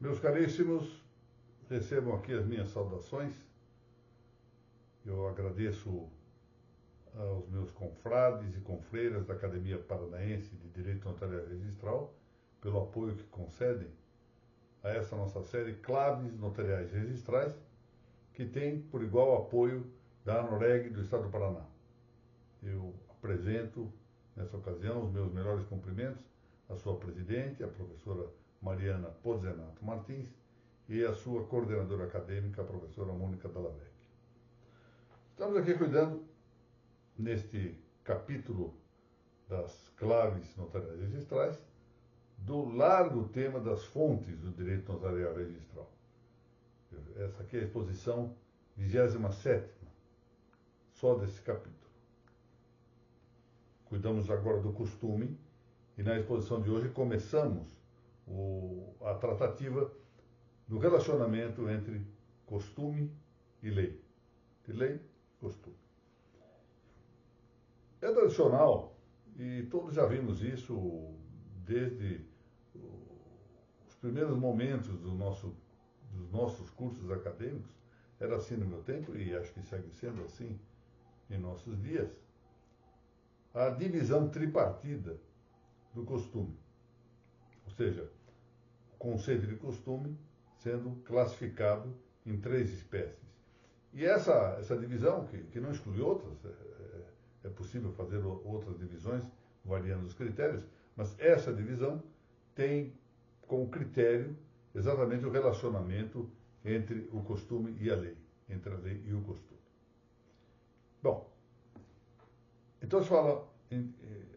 Meus caríssimos, recebam aqui as minhas saudações. Eu agradeço aos meus confrades e confreiras da Academia Paranaense de Direito Notarial Registral pelo apoio que concedem a essa nossa série Claves Notariais Registrais, que tem por igual apoio da ANOREG do Estado do Paraná. Eu apresento, nessa ocasião, os meus melhores cumprimentos à sua presidente, a professora Mariana Pozzenato Martins, e à sua coordenadora acadêmica, a professora Mônica Dallavec. Estamos aqui cuidando, neste capítulo das claves notariais registrais, do largo tema das fontes do direito notarial registral. Essa aqui é a exposição 27ª, só desse capítulo. Cuidamos agora do costume, e na exposição de hoje começamos a tratativa do relacionamento entre costume e lei. De lei e costume. É tradicional, e todos já vimos isso desde os primeiros momentos dos nossos cursos acadêmicos, era assim no meu tempo, e acho que segue sendo assim em nossos dias, a divisão tripartida do costume. Ou seja, o conceito de costume sendo classificado em 3 espécies. E essa divisão, que não exclui outras, é possível fazer outras divisões variando os critérios, mas essa divisão tem como critério exatamente o relacionamento entre o costume e a lei, entre a lei e o costume. Bom, então se fala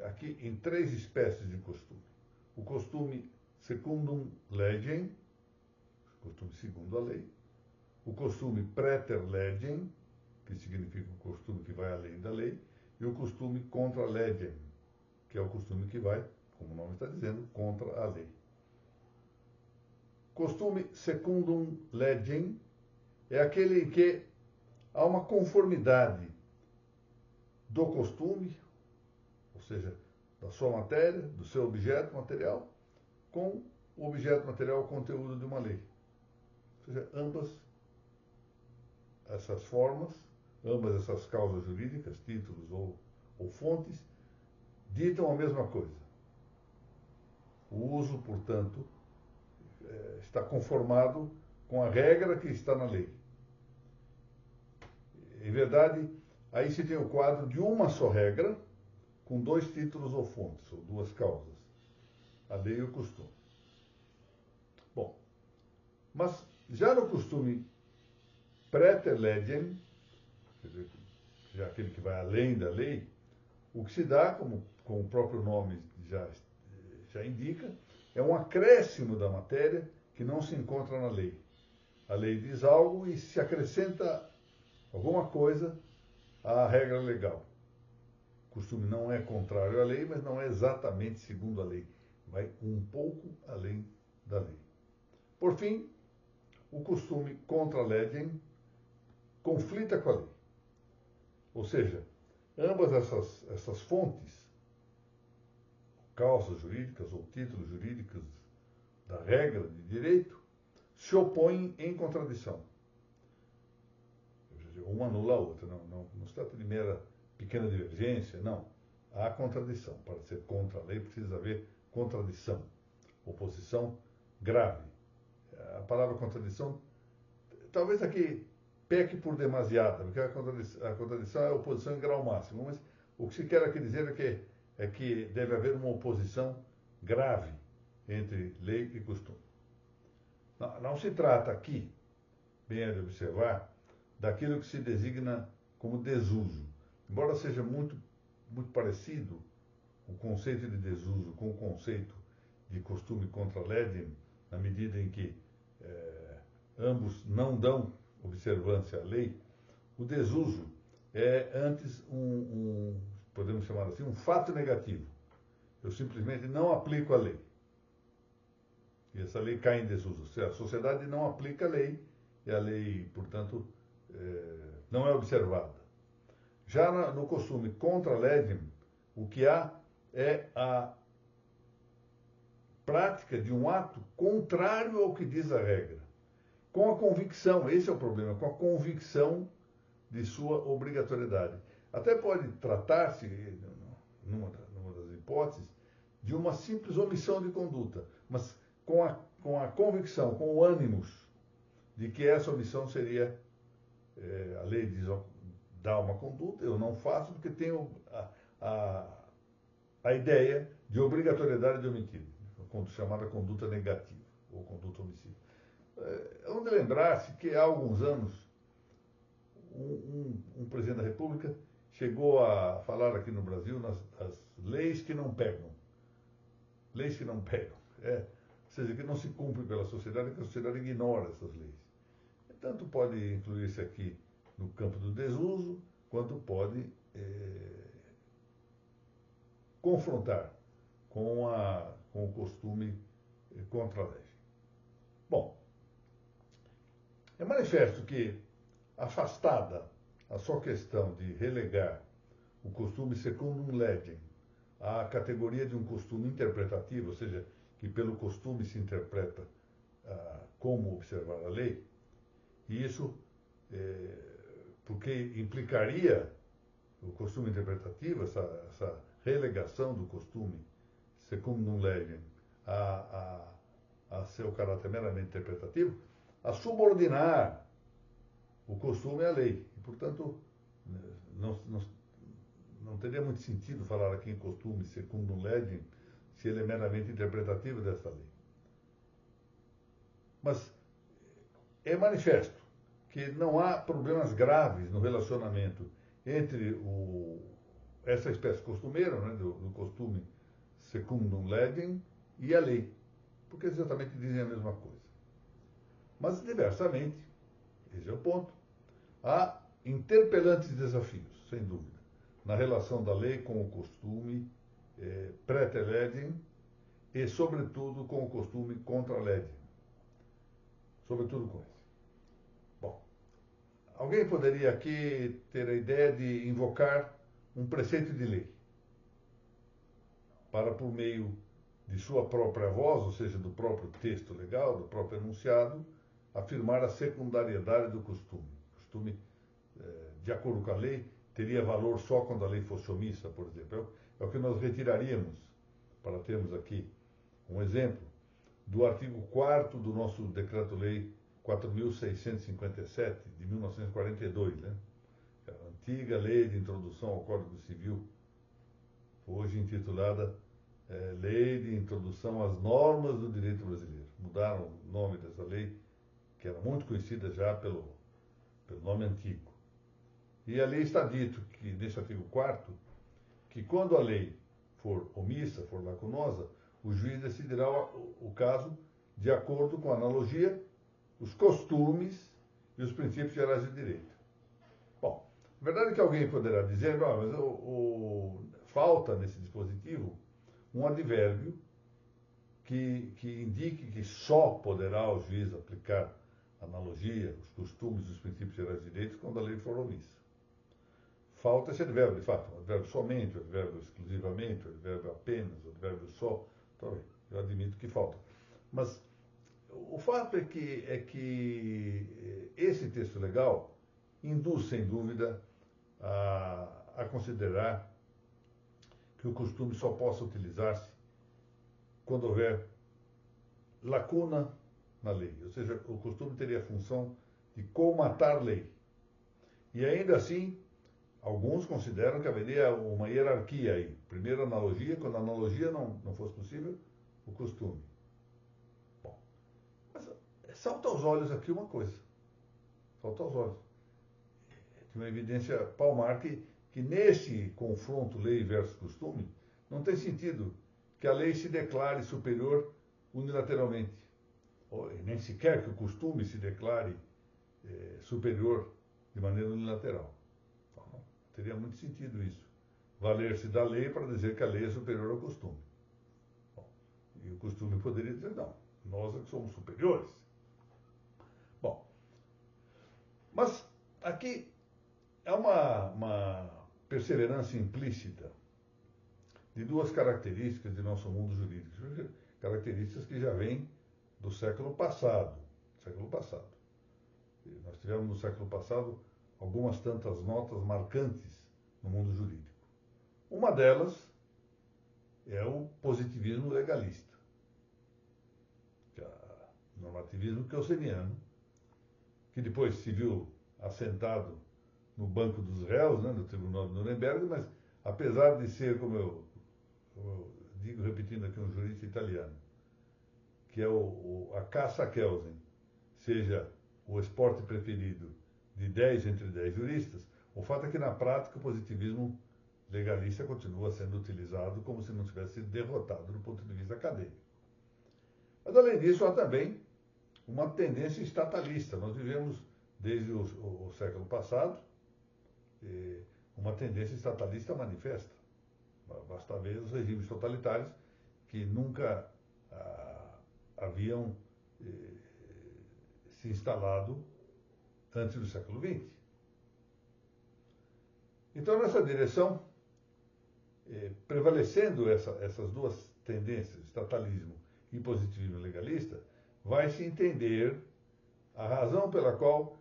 aqui em 3 espécies de costume. O costume secundum legem, costume segundo a lei. O costume praeter legem, que significa o costume que vai além da lei. E o costume contra legem, que é o costume que vai, como o nome está dizendo, contra a lei. Costume secundum legem é aquele em que há uma conformidade do costume, ou seja, da sua matéria, do seu objeto material, com o objeto material, o conteúdo de uma lei. Ou seja, ambas essas formas, ambas essas causas jurídicas, títulos ou fontes, ditam a mesma coisa. O uso, portanto, está conformado com a regra que está na lei. Em verdade, aí se tem o quadro de uma só regra, com 2 títulos ou fontes, ou 2 causas, a lei e o costume. Bom, mas já no costume praeter legem, quer dizer, já aquele que vai além da lei, o que se dá, como o próprio nome já indica, é um acréscimo da matéria que não se encontra na lei. A lei diz algo e se acrescenta alguma coisa à regra legal. O costume não é contrário à lei, mas não é exatamente segundo a lei. Vai um pouco além da lei. Por fim, o costume contra legem conflita com a lei. Ou seja, ambas essas fontes, causas jurídicas ou títulos jurídicos da regra de direito, se opõem em contradição. Uma anula a outra. Não se trata de mera pequena divergência, não. Há contradição. Para ser contra a lei precisa haver contradição, oposição grave. A palavra contradição, talvez aqui peque por demasiada, porque a contradição é a oposição em grau máximo, mas o que se quer aqui dizer é que deve haver uma oposição grave entre lei e costume. Não se trata aqui, bem é de observar, daquilo que se designa como desuso. Embora seja muito parecido o conceito de desuso com o conceito de costume contra legem, na medida em que ambos não dão observância à lei, o desuso é antes podemos chamar assim, um fato negativo. Eu simplesmente não aplico a lei. E essa lei cai em desuso. Ou seja, a sociedade não aplica a lei, e a lei, portanto, não é observada. Já no costume contra legem, o que há é a prática de um ato contrário ao que diz a regra. Com a convicção, esse é o problema, com a convicção de sua obrigatoriedade. Até pode tratar-se, numa das hipóteses, de uma simples omissão de conduta, mas com a convicção, com o ânimos de que essa omissão seria, a lei diz, ó, dá uma conduta, eu não faço porque tenho a ideia de obrigatoriedade de omitir, chamada conduta negativa, ou conduta omissiva. Vamos lembrar-se que há alguns anos, um presidente da República chegou a falar aqui no Brasil nas leis que não pegam. Leis que não pegam. Ou seja, que não se cumpre pela sociedade, que a sociedade ignora essas leis. Tanto pode incluir-se aqui no campo do desuso, quanto pode confrontar com o costume contra a lei. Bom, é manifesto que, afastada a só questão de relegar o costume secundum legem à categoria de um costume interpretativo, ou seja, que pelo costume se interpreta como observar a lei, e isso porque implicaria o costume interpretativo, essa relegação do costume secundum legem a seu caráter meramente interpretativo, a subordinar o costume à lei. E, portanto, não teria muito sentido falar aqui em costume secundum legem se ele é meramente interpretativo dessa lei. Mas é manifesto que não há problemas graves no relacionamento entre essa espécie costumeira, né, do costume secundum legem, e a lei, porque exatamente dizem a mesma coisa. Mas, diversamente, esse é o ponto, há interpelantes desafios, sem dúvida, na relação da lei com o costume prete legem e, sobretudo, com o costume contra legem. Sobretudo com esse. Bom, alguém poderia aqui ter a ideia de invocar um preceito de lei para, por meio de sua própria voz, ou seja, do próprio texto legal, do próprio enunciado, afirmar a secundariedade do costume. O costume, de acordo com a lei, teria valor só quando a lei fosse omissa, por exemplo. É o que nós retiraríamos, para termos aqui um exemplo, do artigo 4º do nosso Decreto-Lei 4.657, de 1942, né? A antiga lei de introdução ao Código Civil, hoje intitulada Lei de Introdução às Normas do Direito Brasileiro. Mudaram o nome dessa lei, que era muito conhecida já pelo nome antigo. E a lei está dito, que nesse artigo 4º, que quando a lei for omissa, for lacunosa, o juiz decidirá o caso de acordo com a analogia, os costumes e os princípios gerais de direito. Bom, a verdade é que alguém poderá dizer, mas falta nesse dispositivo um advérbio que indique que só poderá o juiz aplicar a analogia, os costumes e os princípios gerais de direito quando a lei for omissa. Falta esse advérbio, de fato, o advérbio somente, o advérbio exclusivamente, o advérbio apenas, o advérbio só. Então, eu admito que falta. Mas o fato é que esse texto legal induz, sem dúvida, a considerar que o costume só possa utilizar-se quando houver lacuna na lei. Ou seja, o costume teria a função de colmatar lei. E ainda assim, alguns consideram que haveria uma hierarquia aí. Primeiro a analogia, quando a analogia não fosse possível, o costume. Bom, mas salta aos olhos aqui uma coisa. Salta aos olhos. De uma evidência palmar que nesse confronto lei versus costume, não tem sentido que a lei se declare superior unilateralmente. E nem sequer que o costume se declare superior de maneira unilateral. Não teria muito sentido isso. Valer-se da lei para dizer que a lei é superior ao costume. Bom, e o costume poderia dizer, não, nós é que somos superiores. Bom, mas aqui é uma perseverança implícita de duas características de nosso mundo jurídico. características que já vêm do século passado. Século passado. E nós tivemos no século passado algumas tantas notas marcantes no mundo jurídico. Uma delas é o positivismo legalista, que é o normativismo kelseniano, que depois se viu assentado no banco dos réus, né, no Tribunal de Nuremberg, mas apesar de ser, como eu digo, repetindo aqui, um jurista italiano, que é a caça a Kelsen, seja o esporte preferido de 10 entre 10 juristas, o fato é que na prática o positivismo legalista continua sendo utilizado como se não tivesse sido derrotado do ponto de vista acadêmico. Mas além disso há também uma tendência estatalista. Nós vivemos desde o século passado uma tendência estatalista manifesta. Basta ver os regimes totalitários que nunca haviam se instalado antes do século XX. Então, nessa direção, prevalecendo essas duas tendências, estatalismo e positivismo legalista, vai se entender a razão pela qual...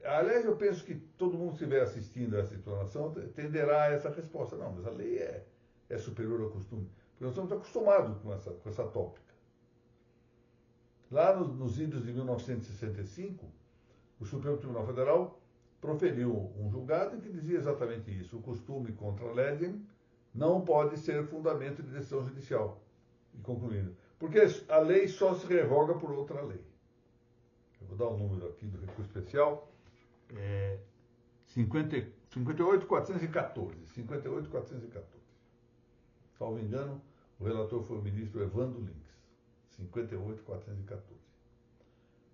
Aliás, eu penso que todo mundo que estiver assistindo a essa explanação tenderá a essa resposta. Não, mas a lei é superior ao costume. Porque nós estamos acostumados com essa tópica. Lá nos idos de 1965, o Supremo Tribunal Federal proferiu um julgado em que dizia exatamente isso. O costume contra a legem não pode ser fundamento de decisão judicial. E concluindo, porque a lei só se revoga por outra lei. Eu vou dar o número aqui do recurso especial. 58.414. 58.414. Salvo engano, o relator foi o ministro Evandro Lins. 58.414.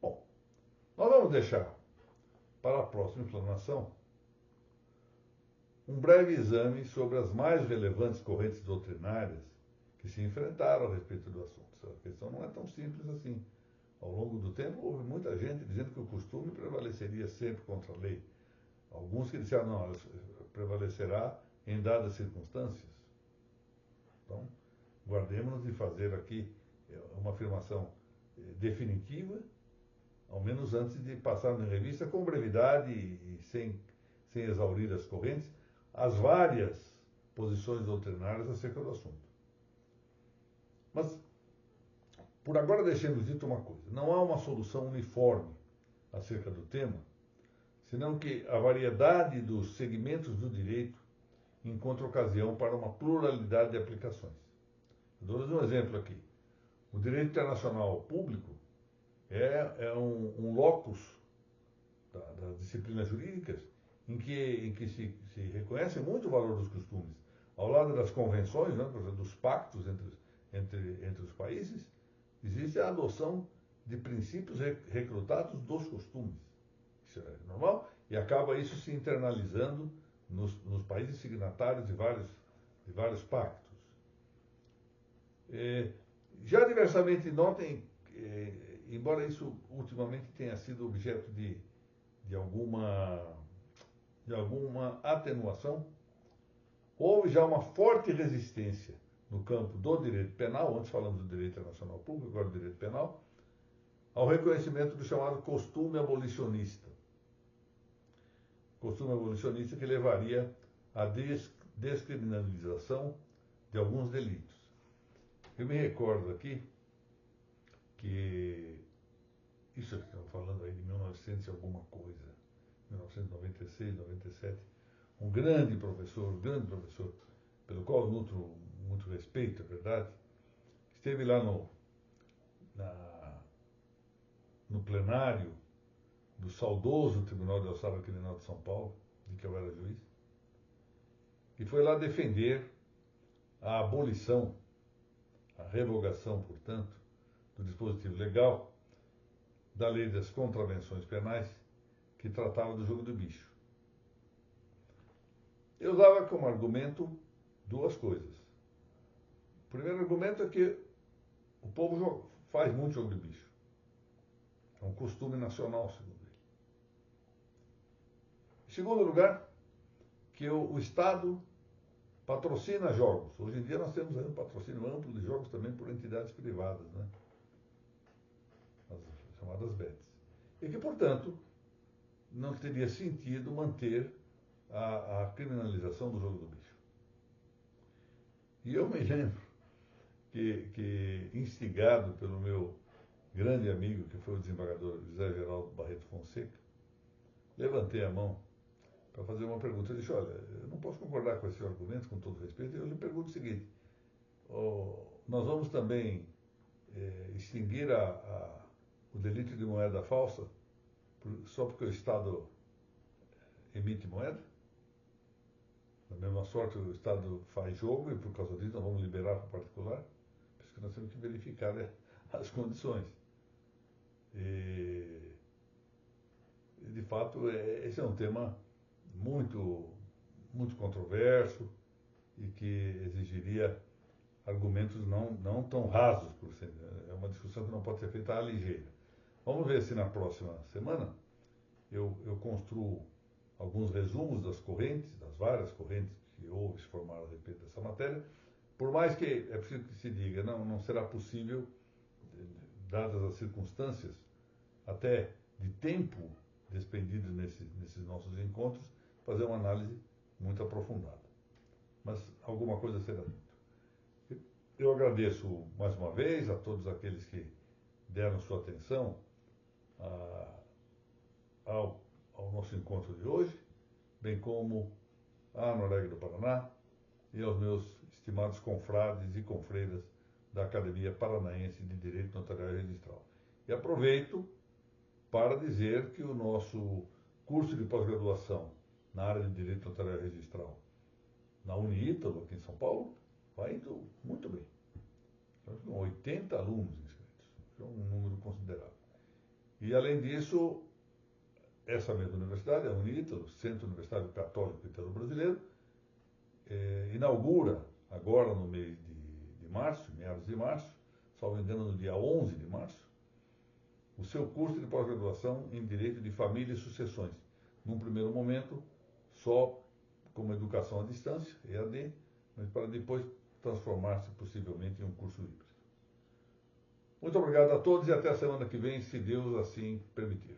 Bom, nós vamos deixar para a próxima explanação um breve exame sobre as mais relevantes correntes doutrinárias que se enfrentaram a respeito do assunto. A questão não é tão simples assim. Ao longo do tempo, houve muita gente dizendo que o costume prevaleceria sempre contra a lei. Alguns que disseram, não, prevalecerá em dadas circunstâncias. Então, guardemos-nos de fazer aqui uma afirmação definitiva, ao menos antes de passar em revista, com brevidade e sem exaurir as correntes, as várias posições doutrinárias acerca do assunto. Mas, por agora, deixemos dito uma coisa. Não há uma solução uniforme acerca do tema, senão que a variedade dos segmentos do direito encontra ocasião para uma pluralidade de aplicações. Eu dou um exemplo aqui. O direito internacional público é um locus das disciplinas jurídicas em que se reconhece muito o valor dos costumes. Ao lado das convenções, né, por exemplo, dos pactos entre os países, existe a adoção de princípios recrutados dos costumes. Isso é normal, e acaba isso se internalizando nos países signatários de vários pactos. Já diversamente notem, embora isso ultimamente tenha sido objeto de alguma atenuação, houve já uma forte resistência no campo do direito penal, antes falamos do direito internacional público, agora do direito penal, ao reconhecimento do chamado costume abolicionista. Costume abolicionista que levaria à descriminalização de alguns delitos. Eu me recordo aqui que, isso estamos falando aí de 1900 e alguma coisa, 1996, 97, um grande professor, pelo qual eu nutro muito respeito, é verdade, esteve lá no plenário do saudoso Tribunal de Alçada Criminal de São Paulo, de que eu era juiz, e foi lá defender a abolição, a revogação, portanto, do dispositivo legal da lei das contravenções penais que tratava do jogo do bicho. Eu usava como argumento duas coisas. O primeiro argumento é que o povo faz muito jogo de bicho. É um costume nacional, segundo ele. Em segundo lugar, que o Estado patrocina jogos. Hoje em dia nós temos aí um patrocínio amplo de jogos também por entidades privadas, né? As chamadas bets. E que, portanto, não teria sentido manter a criminalização do jogo do bicho. E eu me lembro que instigado pelo meu grande amigo, que foi o desembargador José Geraldo Barreto Fonseca, levantei a mão para fazer uma pergunta. Eu disse, olha, eu não posso concordar com esse argumento, com todo respeito, eu lhe pergunto o seguinte, nós vamos também extinguir o delito de moeda falsa só porque o Estado emite moeda? Da mesma sorte, o Estado faz jogo e por causa disso nós vamos liberar para o particular? Por isso que nós temos que verificar, né, as condições. E, de fato, esse é um tema muito, muito controverso e que exigiria argumentos não tão rasos, por ser. É uma discussão que não pode ser feita à ligeira. Vamos ver se na próxima semana eu construo alguns resumos das correntes, das várias correntes que houve se formaram a respeito dessa matéria, por mais que é preciso que se diga, não será possível, dadas as circunstâncias, até de tempo despendido nesses nossos encontros, fazer uma análise muito aprofundada. Mas alguma coisa será dita. Eu agradeço mais uma vez a todos aqueles que deram sua atenção ao nosso encontro de hoje, bem como à Norégia do Paraná e aos meus estimados confrades e confreiras da Academia Paranaense de Direito Notarial e Registral. E aproveito para dizer que o nosso curso de pós-graduação na área de Direito Notarial e Registral na Uniítalo, aqui em São Paulo, vai indo muito bem. Nós temos 80 alunos inscritos, que é um número considerável. E, além disso, essa mesma universidade, a Uniítalo, Centro Universitário Católico Italo-Brasileiro, inaugura agora no mês de março, meados de março, salvo engano no dia 11 de março, o seu curso de pós-graduação em Direito de Família e Sucessões. Num primeiro momento, só como educação à distância, EAD, mas para depois transformar-se possivelmente em um curso híbrido. Muito obrigado a todos e até a semana que vem, se Deus assim permitir.